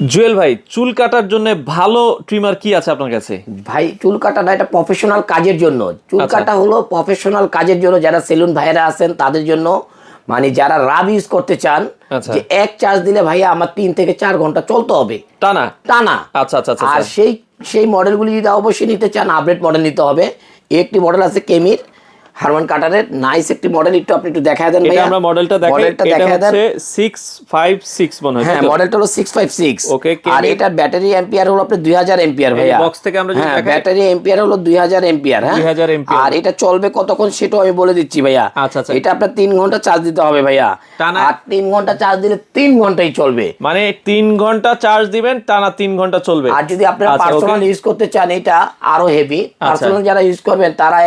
জুয়েল ভাই, চুল কাটার জন্য ভালো ট্রিমার কি আছে আপনার কাছে? ভাই চুল কাটাটা এটা প্রফেশনাল কাজের জন্য। চুল আচ্ছা। কাটা হলো প্রফেশনাল কাজের জন্য, যারা সেলুন ভাইরা আছেন তাদের জন্য, মানে যারা রাব ইউজ করতে চান, আচ্ছা। যে এক চার্জ দিলে ভাইয়া আমার 3 থেকে 4 ঘন্টা চলতে হবে টানা? টানা। আচ্ছা আচ্ছা আচ্ছা আর আচ্ছা। সেই মডেলগুলি যদি অবশ্যই নিতে চান, আপডেট মডেল নিতে হবে। একটি মডেল আছে কেমির হারমান কাটারের, নাইস একটি মডেল, একটু দেখায় দেন এটা ভাইয়া। আমরা মডেলটা দেখাই। মডেলটা এটা দেখায় দেন। হচ্ছে 656 মনে হয়। হ্যাঁ, মডেলটা হলো 656। ওকে, আর এটার ব্যাটারি এম্পিয়ার হলো আপনার 2000 এম্পিয়ার ভাইয়া। বক্স থেকে আমরা যদি হ্যাঁ, দেখাই, ব্যাটারি এম্পিয়ার হলো 2000 এম্পিয়ার। হ্যাঁ, 2000 এম্পিয়ার। আর এটা চলবে কতক্ষণ সেটাও আমি বলে দিচ্ছি ভাইয়া। আচ্ছা আচ্ছা। এটা আপনার 3 ঘন্টা চার্জ দিতে হবে ভাইয়া। টানা? আর 3 ঘন্টা চার্জ দিলে 3 ঘন্টাই চলবে। মানে 3 ঘন্টা চার্জ দিবেন, টানা 3 ঘন্টা চলবে। আর যদি আপনারা আচ্ছা, পার্সোনাল ওকে। ইউজ করতে চান, এটা আরো হেভি। পার্সোনাল যারা ইউজ করবেন তারা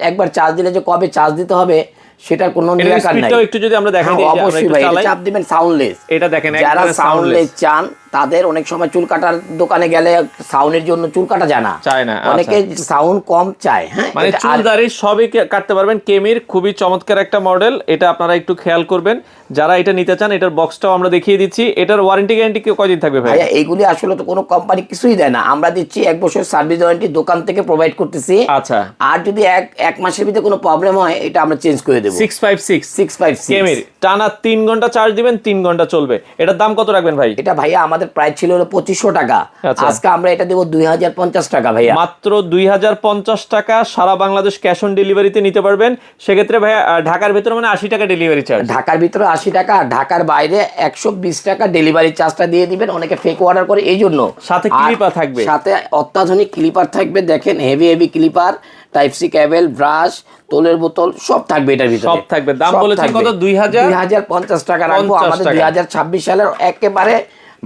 একবার চার্জ দিলে যে কবে চার্জ দিতে হবে সেটার কোনো নিরাকার নাই। স্পিডটাও একটু যদি আমরা দেখাই দিই, আমরা অবশ্যই একটু ভাই, চালাই। চাপ দিবেন সাউন্ডলেস। এটা দেখেন, যারা একবারে সাউন্ডলেস চান তাদের অনেক সময় চুল কাটার দোকানে গেলে সাউন্ডের জন্য চুল কাটা যায় না, চায় না। অনেকে সাউন্ড কম চায়। হ্যাঁ, মানে চুল দাড়ি সবই কাটতে পারবেন। কেমির খুবই চমৎকার একটা মডেল, এটা আপনারা একটু খেয়াল করবেন যারা এটা নিতে চান। এটার বক্সটাও আমরা দেখিয়ে দিচ্ছি। এটার ওয়ারেন্টি গ্যারান্টি কয়দিন থাকবে ভাই? ভাইয়া এইগুলি আসলে তো কোনো কোম্পানি কিছুই দেয় না, আমরা দিচ্ছি 1 বছর সার্ভিস ওয়ারেন্টি, দোকান থেকে প্রোভাইড করতেছি। আচ্ছা। আর যদি এক মাসের ভিতরে কোনো প্রবলেম হয়, এটা আমরা চেঞ্জ করে দেবো। 656 কেমির, টানা 3 ঘন্টা চার্জ দিবেন, 3 ঘন্টা চলবে। এটার দাম কত রাখবেন ভাই? এটা ভাইয়া আমাদের প্রাইস ছিল হলো 2500 টাকা। আচ্ছা। আজকে আমরা এটা দেবো 2050 টাকা ভাইয়া। মাত্র 2050 টাকা। সারা বাংলাদেশ ক্যাশ অন ডেলিভারিতে নিতে পারবেন। সেক্ষেত্রে ভাইয়া ঢাকার ভিতরে মানে 80 টাকা ডেলিভারি চার্জ। ঢাকার ভিতরে 80 টাকা, আর ঢাকার বাইরে 120 টাকা ডেলিভারি চার্জটা দিয়ে দিবেন। অনেকে ফেক অর্ডার করে, এই জন্য। সাথে ক্লিপার থাকবে, সাথে অত্যাধুনিক ক্লিপার থাকবে। দেখেন, heavy clipper, type C cable, brush, তোলের বোতল সব থাকবে এটার ভিতরে। সব থাকবে। দাম বলেছেন কত? 2050 টাকা রাখবো। আমাদের 2026 সালের একেবারে,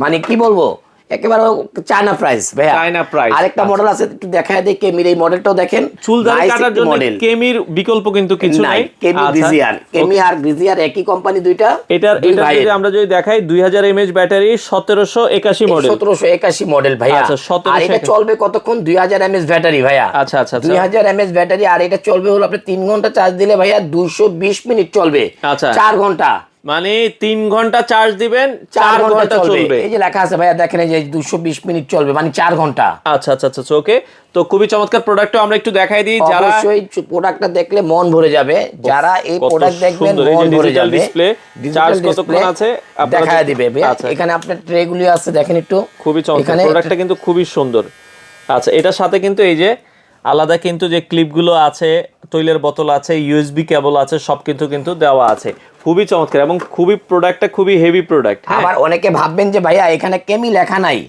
মানে কি বলবো, একেবারে চায়না প্রাইস ভাইয়া। China price. আরেকটা মডেল আছে, একটু দেখায় দেই কেমির। এই মডেলটাও দেখেন, চুল দাড়ি কাটার জন্য কেমির বিকল্প কিন্তু কিছু নাই। কেমি গ্রিজিয়ার, কেমি আর গ্রিজিয়ার একই কোম্পানি দুইটা। এটা যদি আমরা যদি দেখাই, 2000 mAh ব্যাটারি, 1781 মডেল। 1781 মডেল ভাইয়া। আচ্ছা, 1781। আর এটা চলবে কতক্ষণ? 2000 mAh ব্যাটারি ভাইয়া। আচ্ছা আচ্ছা আচ্ছা। 2000 mAh ব্যাটারি। আর এটা চলবে হলো আপনি 3 ঘন্টা চার্জ দিলে ভাইয়া 220 মিনিট চলবে। আচ্ছা। 4 ঘন্টা, মানে 3 ঘন্টা চার্জ দিবেন, 4 ঘন্টা চলবে। এই যে লেখা আছে ভাইয়া, দেখেন এই যে 220 মিনিট চলবে, মানে 4 ঘন্টা। আচ্ছা আচ্ছা আচ্ছা, ওকে। তো খুবই চমৎকার প্রোডাক্টও আমরা একটু দেখাই দিই। যারা অবশ্যই প্রোডাক্টটা দেখলে মন ভরে যাবে। যারা এই প্রোডাক্ট দেখবেন মন ভরে যাবে। ডিসপ্লে চার্জ কতক্ষণ আছে দেখায় দিবে ভাইয়া। এখানে আপনার ট্রেগুলি আছে, দেখেন একটু। খুবই চমৎকার প্রোডাক্টটা, কিন্তু খুবই সুন্দর। আচ্ছা, এটার সাথে কিন্তু এই যে আলাদা কিন্তু যে ক্লিপগুলো আছে, তৈলের বোতল আছে, ইউএসবি কেবল আছে, সব কিন্তু দেওয়া আছে। খুবই চমৎকার এবং প্রোডাক্টটা খুবই হেভি প্রোডাক্ট। আবার অনেকে ভাববেন যে ভাইয়া এখানে কেমি লেখা নাই।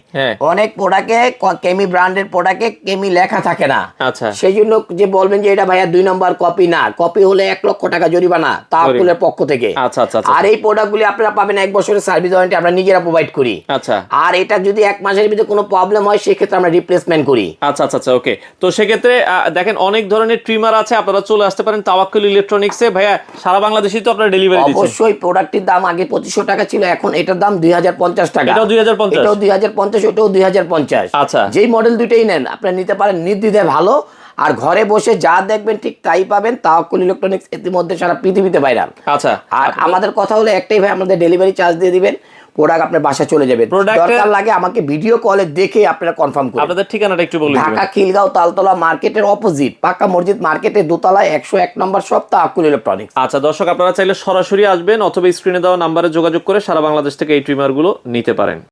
অনেক প্রোডাক্টে, কেমি ব্র্যান্ডের প্রোডাক্টে কেমি লেখা থাকে না। আচ্ছা। সেই জন্য যে বলবেন যে এটা ভাইয়া 2 নম্বর কপি, না, কপি হলে 1 লক্ষ টাকা জরিমানা তাওয়াক্কুলের পক্ষ থেকে। আচ্ছা আচ্ছা। আর এই প্রোডাক্টগুলি আপনারা পাবেন 1 বছরের সার্ভিস ওয়ারেন্টি, আমরা নিজেরা প্রোভাইড করি। আচ্ছা। আর এটা যদি 1 মাসের ভিতরে কোনো প্রবলেম হয়, সেক্ষেত্রে আমরা রিপ্লেসমেন্ট করি। আচ্ছা আচ্ছা আচ্ছা, ওকে। তো সেক্ষেত্রে দেখেন অনেক ধরনের ট্রিমার আছে, আপনারা চলে আসতে পারেন তাওয়াক্কুল ইলেকট্রনিক্সে। ভাইয়া সারা বাংলাদেশেই তো আপনারা ডেলিভারি দিচ্ছেন। অবশ্যই। প্রোডাক্টটির দাম আগে 2500 টাকা ছিল, এখন এটার দাম 2050 টাকা। এটাও 2050? এটাও 2050, এটাও 2050। আচ্ছা। যেই মডেল দুইটাই নেন আপনারা নিতে পারেন নির্দ্বিধায়, ভালো। আর ঘরে বসে যা দেখবেন ঠিক তাই পাবেন। তাওয়াক্কুল ইলেকট্রনিক্স ইতিমধ্যে সারা পৃথিবীতে ভাইরাল। আচ্ছা। আর আমাদের কথা হলো একটাই ভাই, আমাদের ডেলিভারি চার্জ দিয়ে দিবেন, প্রোডাক্ট আপনার বাসায় চলে যাবে। দরকার লাগে আমাকে ভিডিও কলে দেখে আপনারা কনফার্ম করুন। আপনাদের ঠিকানাটা একটু বলুন। ঢাকা খিলগাঁও তালতলা মার্কেটের অপোজিট পাকা মসজিদ মার্কেটের দোতলায় 101 নম্বর শপ, তাওয়াক্কুল ইলেকট্রনিক্স। আচ্ছা দর্শক, আপনারা চাইলে সরাসরি আসবেন অথবা স্ক্রিনে দেওয়া নাম্বারে যোগাযোগ করে সারা বাংলাদেশ থেকে এই ট্রিমারগুলো নিতে পারেন।